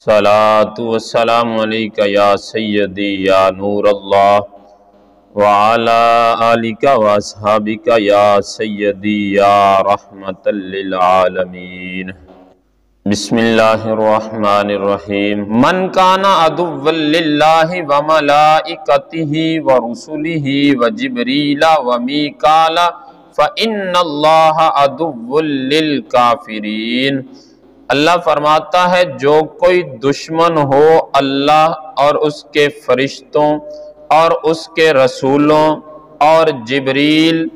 صلاۃ والسلام علیک یا سیدی یا نور اللہ وعلا آلک واصحابک یا سیدی یا رحمت للعالمین۔ بسم اللہ الرحمن الرحیم۔ من کان عدوا للہ وملائکتہ ورسلہ وجبریل ومیکال فإن اللہ عدو للکافرین۔ اللہ فرماتا ہے جو کوئی دشمن ہو اللہ اور اس کے فرشتوں اور اس کے رسولوں اور جبریل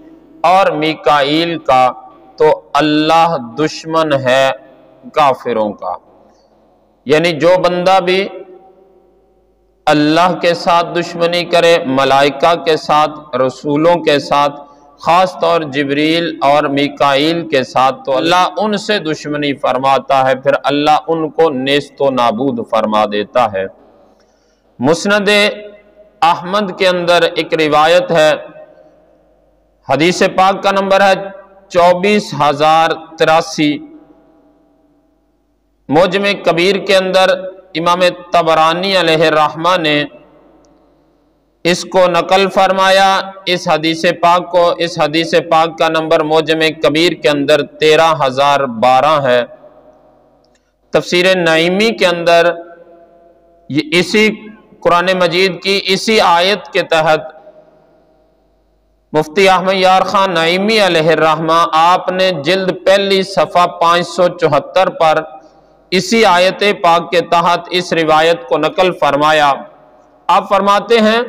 اور میکائیل کا تو اللہ دشمن ہے کافروں کا۔ یعنی جو بندہ بھی اللہ کے ساتھ دشمنی کرے، ملائکہ کے ساتھ، رسولوں کے ساتھ، خاص طور جبریل اور میکائیل کے ساتھ، تو اللہ ان سے دشمنی فرماتا ہے، پھر اللہ ان کو نیست و نابود فرما دیتا ہے۔ مسند احمد کے اندر ایک روایت ہے، حدیث پاک کا نمبر ہے 24,083۔ معجم کبیر کے اندر امام طبرانی علیہ الرحمہ نے اس کو نقل فرمایا، اس حدیث پاک کا نمبر معجم کبیر کے اندر 13,012 ہے۔ تفسیر نعیمی کے اندر یہ اسی قرآن مجید کی اسی آیت کے تحت مفتی احمد یار خان نعیمی علیہ الرحمہ آپ نے جلد پہلی صفحہ 574 پر اسی آیت پاک کے تحت اس روایت کو نقل فرمایا۔ آپ فرماتے ہیں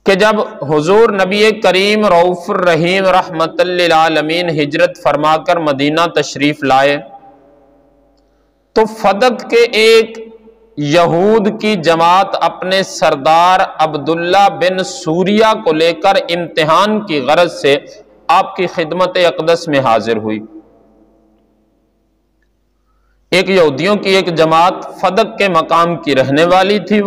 کہ جب حضور نبی کریم رؤوف الرحیم رحمت للعالمین ہجرت فرما کر مدینہ تشریف لائے تو فدق کے ایک یہود کی جماعت اپنے سردار عبداللہ بن سوریہ کو لے کر امتحان کی غرض سے آپ کی خدمت اقدس میں حاضر ہوئی۔ ایک یہودیوں کی ایک جماعت فدق کے مقام کی رہنے والی تھی،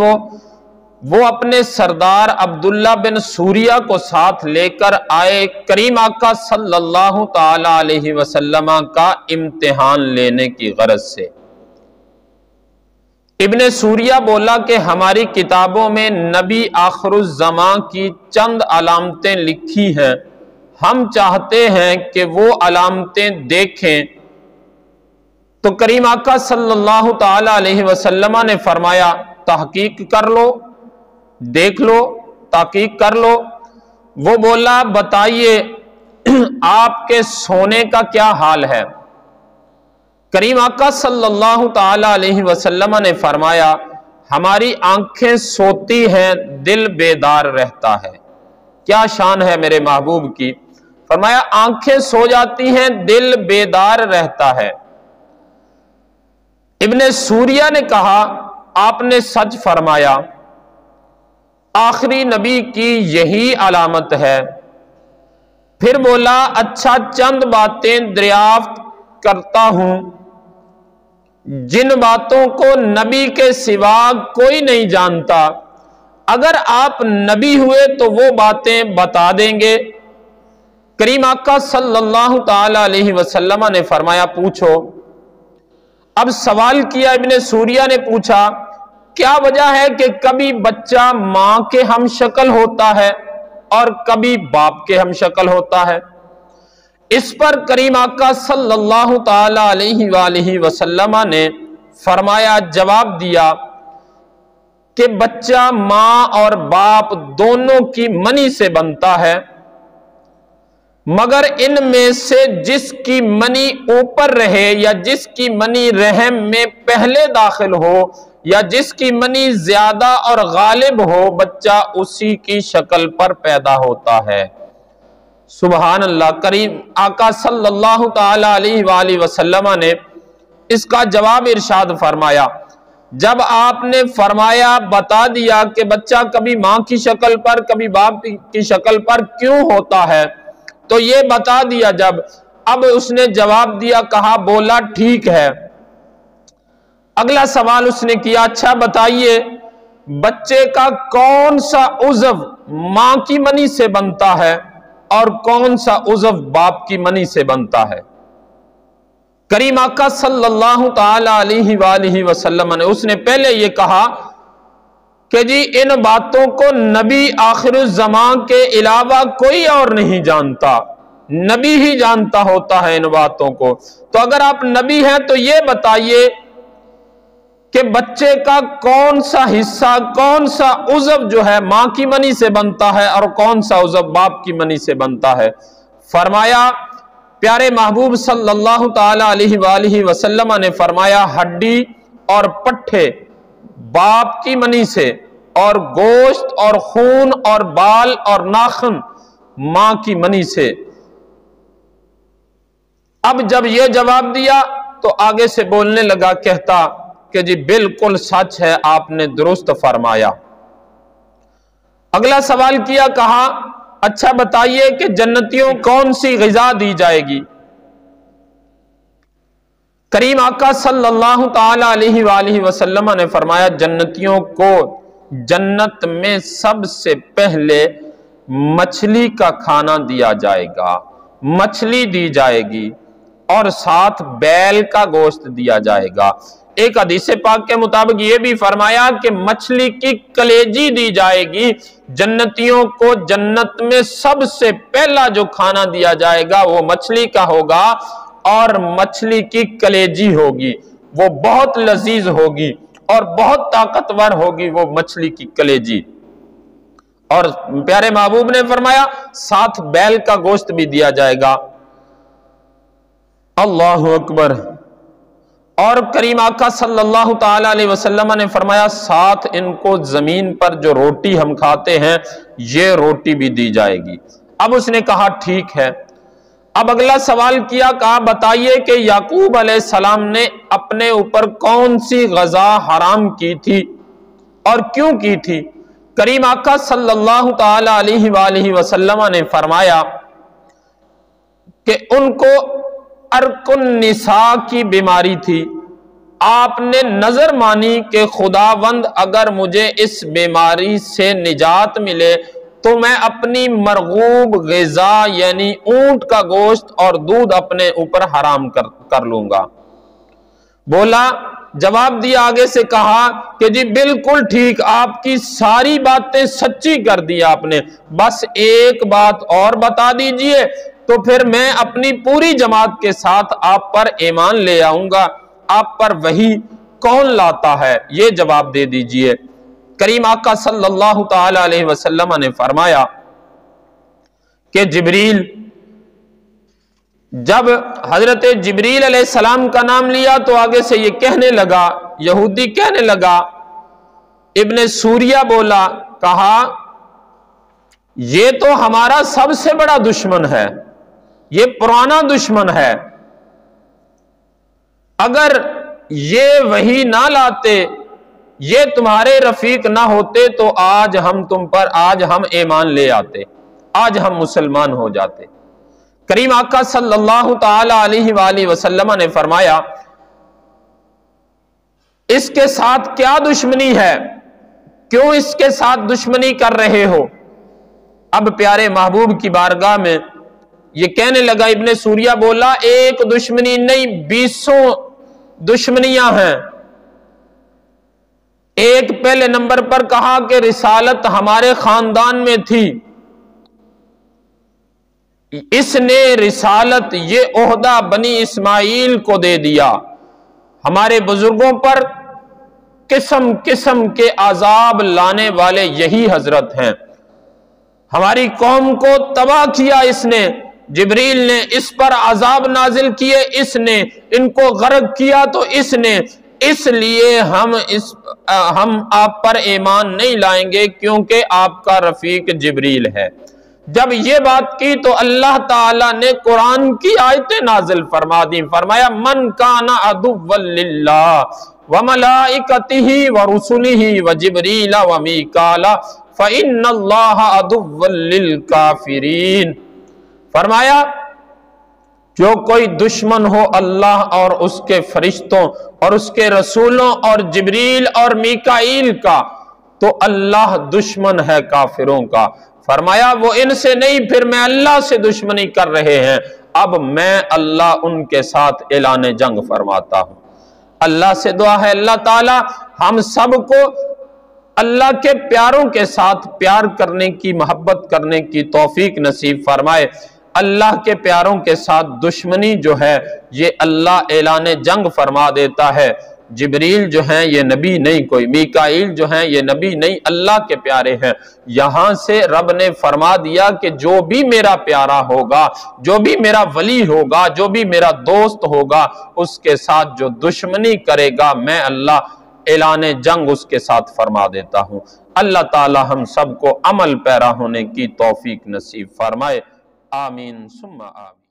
وہ اپنے سردار عبداللہ بن سوریہ کو ساتھ لے کر آئے کریم آقا صلی اللہ تعالی علیہ وسلم کا امتحان لینے کی غرض سے۔ ابن سوریہ بولا کہ ہماری کتابوں میں نبی آخر الزمان کی چند علامتیں لکھی ہیں، ہم چاہتے ہیں کہ وہ علامتیں دیکھیں۔ تو کریم آقا صلی اللہ تعالی علیہ وسلم نے فرمایا تحقیق کر لو، دیکھ لو، تحقیق کر لو۔ وہ بولا بتائیے آپ کے سونے کا کیا حال ہے؟ کریم آقا صلی اللہ تعالی علیہ وسلم نے فرمایا ہماری آنکھیں سوتی ہیں، دل بیدار رہتا ہے۔ کیا شان ہے میرے محبوب کی، فرمایا آنکھیں سو جاتی ہیں، دل بیدار رہتا ہے۔ ابن سوریہ نے کہا آپ نے سچ فرمایا، آخری نبی کی یہی علامت ہے۔ پھر بولا اچھا چند باتیں دریافت کرتا ہوں جن باتوں کو نبی کے سوا کوئی نہیں جانتا، اگر آپ نبی ہوئے تو وہ باتیں بتا دیں گے۔ کریم آقا صلی اللہ تعالی علیہ وسلم نے فرمایا پوچھو۔ اب سوال کیا، ابن سوریہ نے پوچھا کیا وجہ ہے کہ کبھی بچہ ماں کے ہم شکل ہوتا ہے اور کبھی باپ کے ہم شکل ہوتا ہے؟ اس پر کریم آقا صلی اللہ تعالی علیہ وآلہ وسلم نے فرمایا، جواب دیا کہ بچہ ماں اور باپ دونوں کی منی سے بنتا ہے، مگر ان میں سے جس کی منی اوپر رہے یا جس کی منی رحم میں پہلے داخل ہو یا جس کی منی زیادہ اور غالب ہو، بچہ اسی کی شکل پر پیدا ہوتا ہے۔ سبحان اللہ۔ کریم آقا صلی اللہ تعالی علیہ وآلہ وسلم نے اس کا جواب ارشاد فرمایا، جب آپ نے فرمایا بتا دیا کہ بچہ کبھی ماں کی شکل پر کبھی باپ کی شکل پر کیوں ہوتا ہے، تو یہ بتا دیا جب، اب اس نے جواب دیا، کہا بولا ٹھیک ہے۔ اگلا سوال اس نے کیا، اچھا بتائیے بچے کا کون سا عضو ماں کی منی سے بنتا ہے اور کون سا عضو باپ کی منی سے بنتا ہے؟ کریم آقا صلی اللہ تعالی علیہ وآلہ وسلم نے اس نے پہلے یہ کہا کہ جی ان باتوں کو نبی آخر الزمان کے علاوہ کوئی اور نہیں جانتا، نبی ہی جانتا ہوتا ہے ان باتوں کو۔ تو اگر آپ نبی ہیں تو یہ بتائیے کہ بچے کا کون سا حصہ، کون سا عضو جو ہے ماں کی منی سے بنتا ہے اور کون سا عضو باپ کی منی سے بنتا ہے؟ فرمایا پیارے محبوب صلی اللہ تعالی علیہ وآلہ وسلم نے فرمایا ہڈی اور پٹھے باپ کی منی سے، اور گوشت اور خون اور بال اور ناخن ماں کی منی سے۔ اب جب یہ جواب دیا تو آگے سے بولنے لگا، کہتا کہ جی بالکل سچ ہے، آپ نے درست فرمایا۔ اگلا سوال کیا، کہا اچھا بتائیے کہ جنتیوں کون سی غذا دی جائے گی؟ کریم آقا صلی اللہ تعالی علیہ وآلہ وسلم نے فرمایا جنتیوں کو جنت میں سب سے پہلے مچھلی کا کھانا دیا جائے گا، مچھلی دی جائے گی، اور ساتھ بیل کا گوشت دیا جائے گا۔ ایک حدیث پاک کے مطابق یہ بھی فرمایا کہ مچھلی کی کلیجی دی جائے گی۔ جنتیوں کو جنت میں سب سے پہلا جو کھانا دیا جائے گا وہ مچھلی کا ہوگا، اور مچھلی کی کلیجی ہوگی، وہ بہت لذیذ ہوگی اور بہت طاقتور ہوگی وہ مچھلی کی کلیجی۔ اور پیارے محبوب نے فرمایا ساتھ بیل کا گوشت بھی دیا جائے گا۔ اللہ اکبر۔ اور کریم آقا صلی اللہ تعالی علیہ وسلم نے فرمایا ساتھ ان کو زمین پر جو روٹی ہم کھاتے ہیں یہ روٹی بھی دی جائے گی۔ اب اس نے کہا ٹھیک ہے۔ اب اگلا سوال کیا، کہا بتائیے کہ یعقوب علیہ السلام نے اپنے اوپر کون سی غذا حرام کی تھی اور کیوں کی تھی؟ کریم آقا صلی اللہ تعالی علیہ وآلہ وسلم نے فرمایا کہ ان کو عرق النساء کی بیماری تھی۔ آپ نے نظر مانی کہ خداوند اگر مجھے اس بیماری سے نجات ملے تو میں اپنی مرغوب غذا یعنی اونٹ کا گوشت اور دودھ اپنے اوپر حرام کر لوں گا۔ بولا، جواب دیا آگے سے، کہا کہ جی بالکل ٹھیک، آپ کی ساری باتیں سچی کر دی آپ نے، بس ایک بات اور بتا دیجئے تو پھر میں اپنی پوری جماعت کے ساتھ آپ پر ایمان لے آؤں گا۔ آپ پر وحی کون لاتا ہے یہ جواب دے دیجئے۔ کریم آقا صلی اللہ تعالی علیہ وسلم نے فرمایا کہ جبریل، جب حضرت جبریل علیہ السلام کا نام لیا تو آگے سے یہ کہنے لگا، یہودی کہنے لگا، ابن سوریہ بولا، کہا یہ تو ہمارا سب سے بڑا دشمن ہے، یہ پرانا دشمن ہے، اگر یہ وحی نہ لاتے، یہ تمہارے رفیق نہ ہوتے تو آج ہم ایمان لے آتے، آج ہم مسلمان ہو جاتے۔ کریم آقا صلی اللہ تعالی علیہ وآلہ وسلم نے فرمایا اس کے ساتھ کیا دشمنی ہے، کیوں اس کے ساتھ دشمنی کر رہے ہو؟ اب پیارے محبوب کی بارگاہ میں یہ کہنے لگا، ابن سوریہ بولا ایک دشمنی نہیں 20 دشمنیاں ہیں۔ ایک پہلے نمبر پر کہا کہ رسالت ہمارے خاندان میں تھی، اس نے رسالت یہ عہدہ بنی اسماعیل کو دے دیا۔ ہمارے بزرگوں پر قسم قسم کے عذاب لانے والے یہی حضرت ہیں، ہماری قوم کو تباہ کیا اس نے، جبریل نے اس پر عذاب نازل کیے، اس نے ان کو غرق کیا تو اس نے، اس لیے ہم آپ پر ایمان نہیں لائیں گے کیونکہ آپ کا رفیق جبریل ہے۔ جب یہ بات کی تو اللہ تعالیٰ نے قرآن کی آیتیں نازل فرما دی، فرمایا من کان عدوا للہ وملائکتہ ورسلہ وجبریل ومیکال فإن اللہ عدو للکافرین۔ فرمایا جو کوئی دشمن ہو اللہ اور اس کے فرشتوں اور اس کے رسولوں اور جبریل اور میکائیل کا تو اللہ دشمن ہے کافروں کا۔ فرمایا وہ ان سے نہیں، پھر میں اللہ سے دشمنی کر رہے ہیں۔ اب میں اللہ ان کے ساتھ اعلان جنگ فرماتا ہوں۔ اللہ سے دعا ہے اللہ تعالی ہم سب کو اللہ کے پیاروں کے ساتھ پیار کرنے کی، محبت کرنے کی توفیق نصیب فرمائے۔ اللہ کے پیاروں کے ساتھ دشمنی جو ہے یہ اللہ اعلان جنگ فرما دیتا ہے۔ جبریل جو ہیں یہ نبی نہیں کوئی، میکائیل جو ہیں یہ نبی نہیں، اللہ کے پیارے ہیں۔ یہاں سے رب نے فرما دیا کہ جو بھی میرا پیارا ہوگا، جو بھی میرا ولی ہوگا، جو بھی میرا دوست ہوگا، اس کے ساتھ جو دشمنی کرے گا میں اللہ اعلان جنگ اس کے ساتھ فرما دیتا ہوں۔ اللہ تعالی ہم سب کو عمل پیرا ہونے کی توفیق نصیب فرمائے، آمین ثم آمین۔